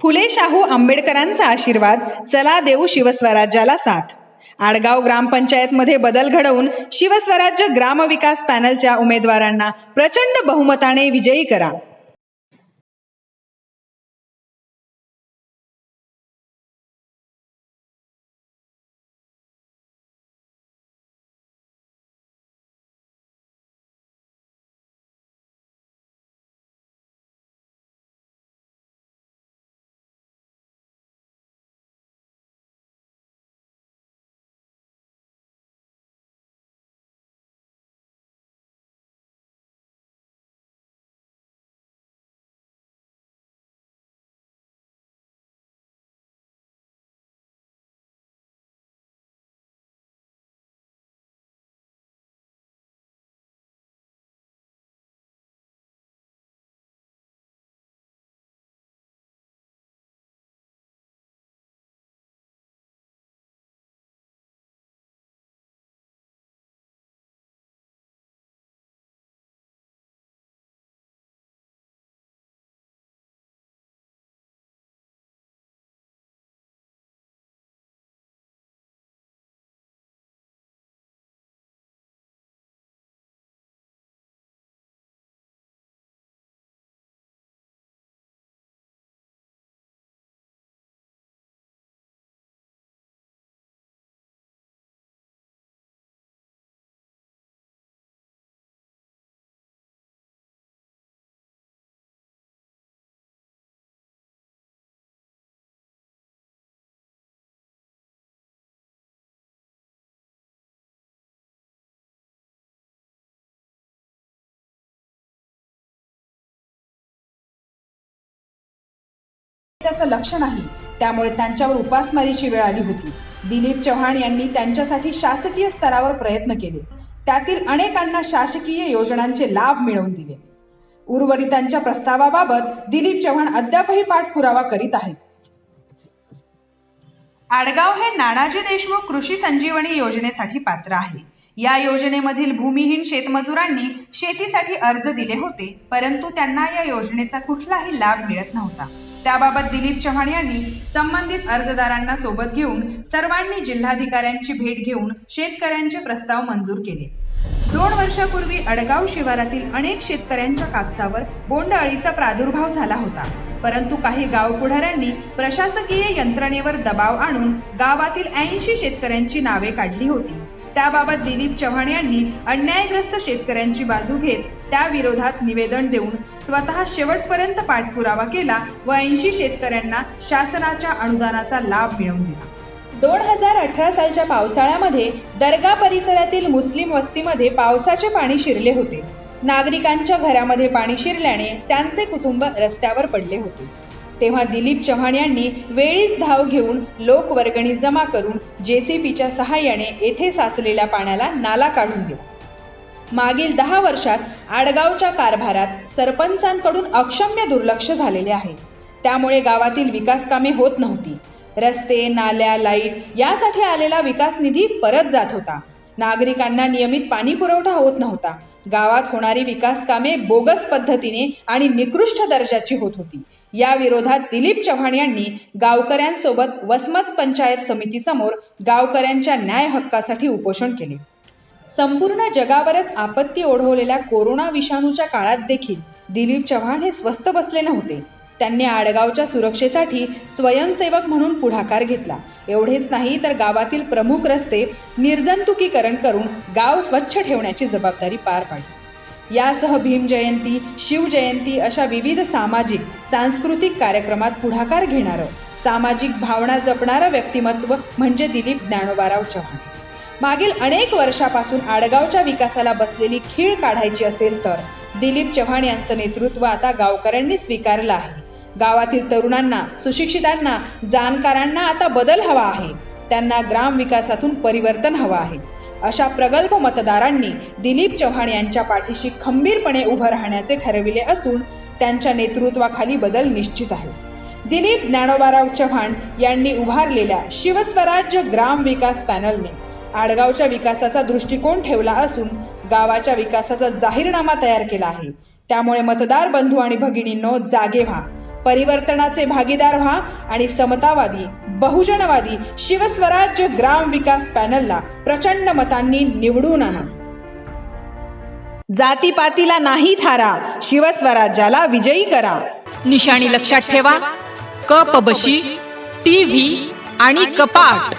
फुले शाहू आंबेडकरांचा आशीर्वाद, चला देऊ शिवस्वराज्याला साथ. आडगाव ग्रामपंचायतमध्ये बदल घडवून शिवस्वराज्य ग्रामविकास पॅनलच्या उमेदवारांना प्रचंड बहुमताने विजयी करा. त्याचं लक्ष नाही, त्यामुळे त्यांच्यावर उपासमारीची वेळ आली होती. दिलीप चव्हाण यांनी त्यांच्यासाठी शासकीय स्तरावर प्रयत्न केले. त्यातील अनेकांना शासकीय योजनांचे लाभ मिळवून दिले. उर्वरितांच्या प्रस्तावाबाबत दिलीप चव्हाण अद्यापही पाठपुरावा करीत आहेत. आडगाव हे नानाजी देशमुख कृषी संजीवनी योजनेसाठी पात्र आहे. या योजनेमधील भूमिहीन शेतमजुरांनी शेतीसाठी अर्ज दिले होते, परंतु त्यांना या योजनेचा कुठलाही लाभ मिळत नव्हता. त्याबाबत दिलीप चव्हाण यांनी संबंधित अर्जदारांना सोबत घेऊन सर्वांनी जिल्हाधिकाऱ्यांची भेट घेऊन शेतकऱ्यांचे प्रस्ताव मंजूर केले. 2 वर्षापूर्वी अडगाव शिवारातील अनेक शेतकऱ्यांच्या कापसावर बोंडअळीचा प्रादुर्भाव झाला होता, परंतु काही गावपुढाऱ्यांनी प्रशासकीय यंत्रणेवर दबाव आणून गावातील 80 शेतकऱ्यांची नावे काढली होती. त्याबाबत दिलीप चव्हाण यांनी अन्यायग्रस्त शेतकऱ्यांची बाजू घेत त्या विरोधात निवेदन देऊन स्वतः शेवटपर्यंत पाठपुरावा केला व 80 शेतकऱ्यांना शासनाच्या अनुदानाचा लाभ मिळवून दिला. 2018 सालच्या पावसाळ्यामध्ये दर्गा परिसरातील मुस्लिम वस्तीमध्ये पावसाचे पाणी शिरले होते. नागरिकांच्या घरामध्ये पाणी शिरल्याने त्यांचे कुटुंब रस्त्यावर पडले होते. तेव्हा दिलीप चव्हाण यांनी वेळीच धाव घेऊन लोकवर्गणी जमा करून JCBच्या सहाय्याने येथे साचलेल्या पाण्याला नाला काढून दिला. मागील 10 वर्षात आडगावच्या कारभारात सरपंचांकडून अक्षम्य दुर्लक्ष झालेले आहे. त्यामुळे गावातील विकास कामे होत नव्हती. रस्ते, नाल्या, लाईट यासाठी आलेला विकास निधी परत जात होता. नागरिकांना नियमित पाणी पुरवठा होत नव्हता. गावात होणारी विकास कामे बोगस पद्धतीने आणि निकृष्ट दर्जाची होत होती. या विरोधात दिलीप चव्हाण यांनी गावकऱ्यांसोबत वसमत पंचायत समितीसमोर गावकऱ्यांच्या न्याय हक्कासाठी उपोषण केले. संपूर्ण जगावरच आपत्ती ओढवलेल्या कोरोना विषाणूच्या काळात देखील दिलीप चव्हाण हे स्वस्थ बसले नव्हते. त्यांनी आडगावच्या सुरक्षेसाठी स्वयंसेवक म्हणून पुढाकार घेतला. एवढेच नाही तर गावातील प्रमुख रस्ते निर्जंतुकीकरण करून गाव स्वच्छ ठेवण्याची जबाबदारी पार पाडली. यासह भीमजयंती, शिवजयंती अशा विविध सामाजिक सांस्कृतिक कार्यक्रमात पुढाकार घेणारं, सामाजिक भावना जपणारं व्यक्तिमत्व म्हणजे दिलीप ज्ञानोबाराव चव्हाण. मागील अनेक वर्षापासून आडगावच्या विकासाला बसलेली खीळ काढायची असेल तर दिलीप चव्हाण यांचं नेतृत्व आता गावकऱ्यांनी स्वीकारलं आहे. गावातील तरुणांना, सुशिक्षितांना, जाणकारांना आता बदल हवा आहे. त्यांना ग्राम विकासातून परिवर्तन हवं आहे. अशा प्रगल्भ मतदारांनी दिलीप चव्हाण यांच्या पाठीशी खंबीरपणे उभं राहण्याचे ठरविले असून त्यांच्या नेतृत्वाखाली बदल निश्चित आहे. दिलीप ज्ञानोबाराव चव्हाण यांनी उभारलेल्या शिवस्वराज्य ग्राम विकास पॅनलने आडगावच्या विकासाचा दृष्टिकोन ठेवला असून गावाच्या विकासाचा जाहीरनामा तयार केला आहे. त्यामुळे मतदार बंधू आणि भगिनींनो, जागे व्हा. परिवर्तनाचे भागीदार व्हा आणि समतावादी बहुजनवादी शिवस्वराज्य ग्राम विकास पॅनलला प्रचंड मतांनी निवडून आणा. जातीपातीला नाही थारा, शिवस्वराज्याला विजयी करा. निशाणी लक्षात ठेवा. कपबशी, टीव्ही आणि कपाट.